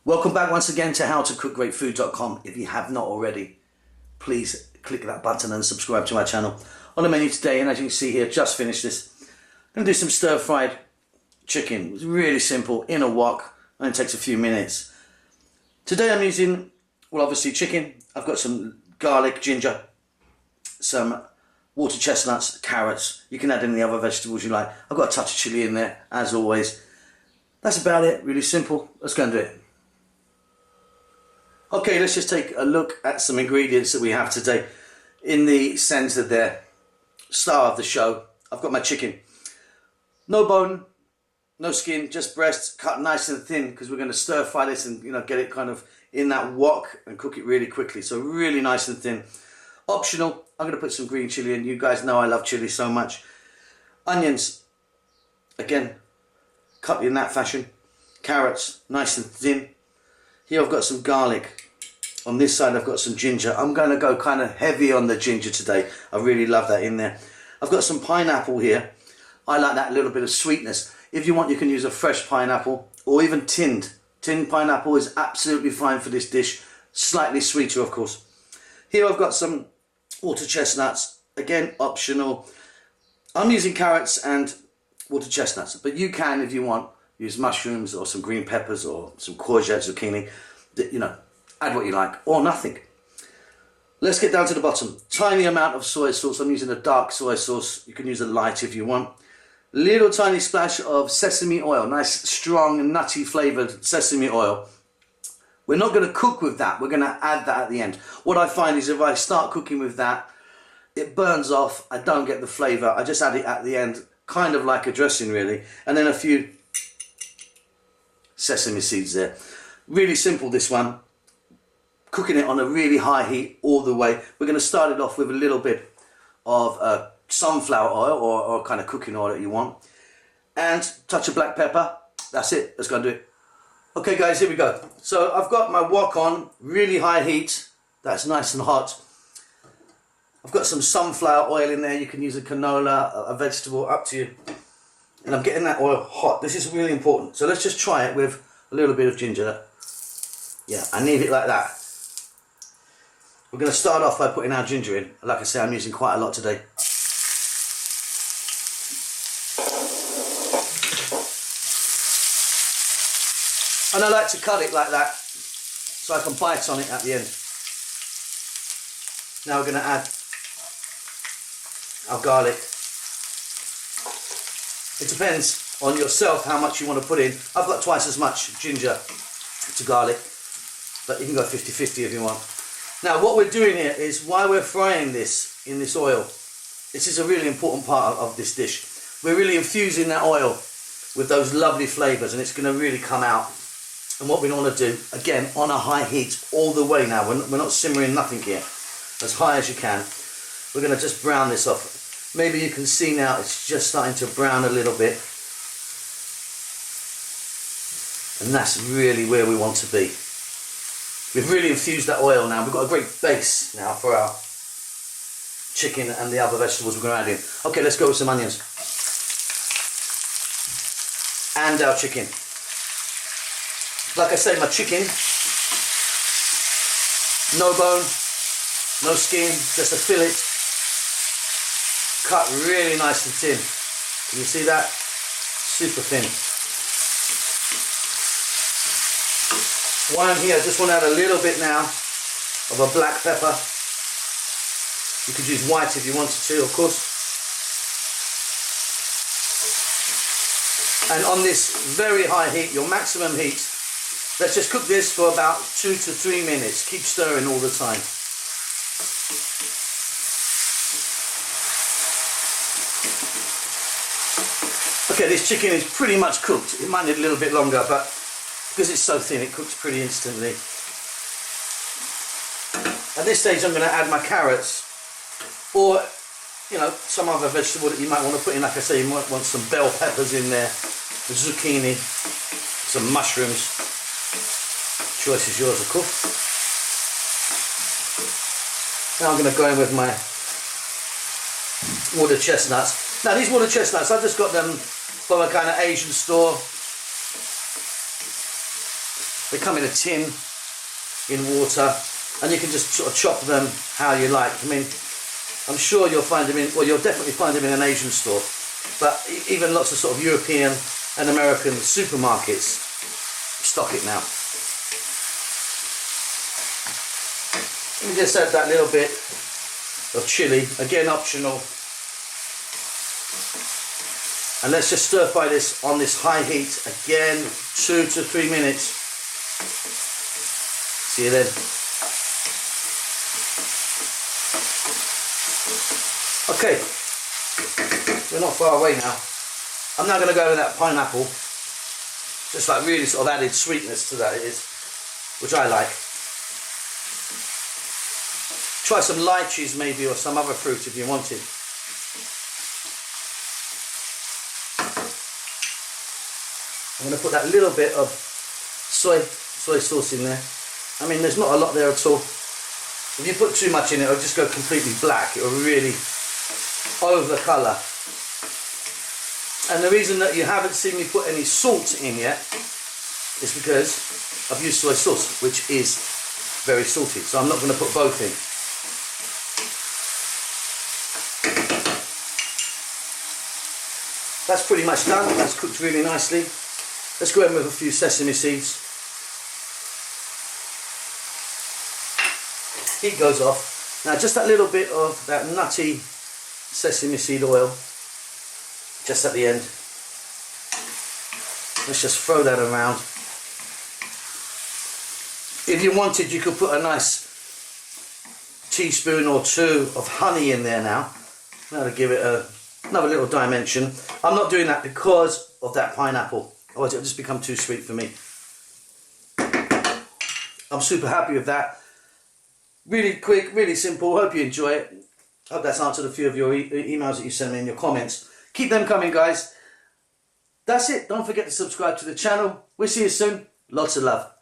Welcome back once again to howtocookgreatfood.com. If you have not already, please click that button and subscribe to my channel. On the menu today, and as you can see here, just finished this. I'm going to do some stir-fried chicken. It's really simple, in a wok, only takes a few minutes. Today I'm using, well, obviously chicken. I've got some garlic, ginger, some water chestnuts, carrots. You can add any other vegetables you like. I've got a touch of chili in there, as always. That's about it, really simple. Let's go and do it. Okay, let's just take a look at some ingredients that we have today. In the centre there, star of the show, I've got my chicken. No bone, no skin, just breast, cut nice and thin because we're going to stir fry this and get it kind of in that wok and cook it really quickly. So really nice and thin. Optional, I'm going to put some green chili in. You guys know I love chili so much. Onions, again, cut in that fashion. Carrots, nice and thin. Here I've got some garlic. On this side I've got some ginger. I'm going to go kind of heavy on the ginger today. I really love that in there. I've got some pineapple here. I like that little bit of sweetness. If you want, you can use a fresh pineapple or even tinned. Tinned pineapple is absolutely fine for this dish. Slightly sweeter, of course. Here I've got some water chestnuts. Again, optional. I'm using carrots and water chestnuts, but you can, if you want, use mushrooms or some green peppers or some courgette, zucchini, add what you like, or nothing. Let's get down to the bottom. Tiny amount of soy sauce. I'm using a dark soy sauce. You can use a light if you want. Little tiny splash of sesame oil. Nice, strong, nutty flavoured sesame oil. We're not going to cook with that. We're going to add that at the end. What I find is if I start cooking with that, it burns off. I don't get the flavour. I just add it at the end, kind of like a dressing really. And then a few sesame seeds there. Really simple, this one. Cooking it on a really high heat all the way. We're going to start it off with a little bit of sunflower oil or kind of cooking oil that you want. And a touch of black pepper. That's it. Let's go and do it. Okay guys, here we go. So I've got my wok on, really high heat. That's nice and hot. I've got some sunflower oil in there. You can use a canola, a vegetable, up to you. And I'm getting that oil hot. This is really important. So let's just try it with a little bit of ginger. Yeah, I need it like that. We're going to start off by putting our ginger in. Like I say, I'm using quite a lot today. And I like to cut it like that so I can bite on it at the end. Now we're going to add our garlic. It depends on yourself how much you want to put in. I've got twice as much ginger to garlic, but you can go 50-50 if you want. Now what we're doing here is, while we're frying this in this oil, this is a really important part of this dish. We're really infusing that oil with those lovely flavours, and it's going to really come out. And what we want to do, again, on a high heat all the way now. We're not simmering nothing here. As high as you can. We're going to just brown this off. Maybe you can see now it's just starting to brown a little bit. And that's really where we want to be. We've really infused that oil now. We've got a great base now for our chicken and the other vegetables we're going to add in. Okay, let's go with some onions. And our chicken. Like I said, my chicken, no bone, no skin, just a fillet, cut really nice and thin. Can you see that? Super thin. While I'm here, I just want to add a little bit now of a black pepper. You could use white if you wanted to, of course. And on this very high heat, your maximum heat, let's just cook this for about 2 to 3 minutes. Keep stirring all the time. Okay, this chicken is pretty much cooked. It might need a little bit longer, but because it's so thin, it cooks pretty instantly. At this stage, I'm going to add my carrots, or some other vegetable that you might want to put in. Like I say, you might want some bell peppers in there, zucchini, some mushrooms. Choice is yours, of course. Now I'm going to go in with my water chestnuts. Now these water chestnuts, I've just got them from a kind of Asian store. They come in a tin in water, and you can just sort of chop them how you like. I mean, I'm sure you'll find them in, well, you'll definitely find them in an Asian store, but even lots of sort of European and American supermarkets stock it now. Let me just add that little bit of chili, again optional, and let's just stir fry this on this high heat again, 2 to 3 minutes. See you then. Okay, we're not far away now. I'm now going to go with that pineapple, just like really sort of added sweetness to that it is, which I like. Try some lychees maybe, or some other fruit if you wanted. I'm going to put that little bit of soy sauce in there. I mean, there's not a lot there at all. If you put too much in it, it'll just go completely black. It'll really over the colour. And the reason that you haven't seen me put any salt in yet is because I've used soy sauce, which is very salty. So I'm not going to put both in. That's pretty much done. That's cooked really nicely. Let's go in with a few sesame seeds. Heat goes off. Now just that little bit of that nutty sesame seed oil just at the end. Let's just throw that around. If you wanted, you could put a nice teaspoon or 2 of honey in there now. That'll give it another little dimension. I'm not doing that because of that pineapple. Otherwise it'll just become too sweet for me. I'm super happy with that. Really quick, really simple. Hope you enjoy it. Hope that's answered a few of your emails that you sent me in your comments. Keep them coming, guys. That's it. Don't forget to subscribe to the channel. We'll see you soon. Lots of love.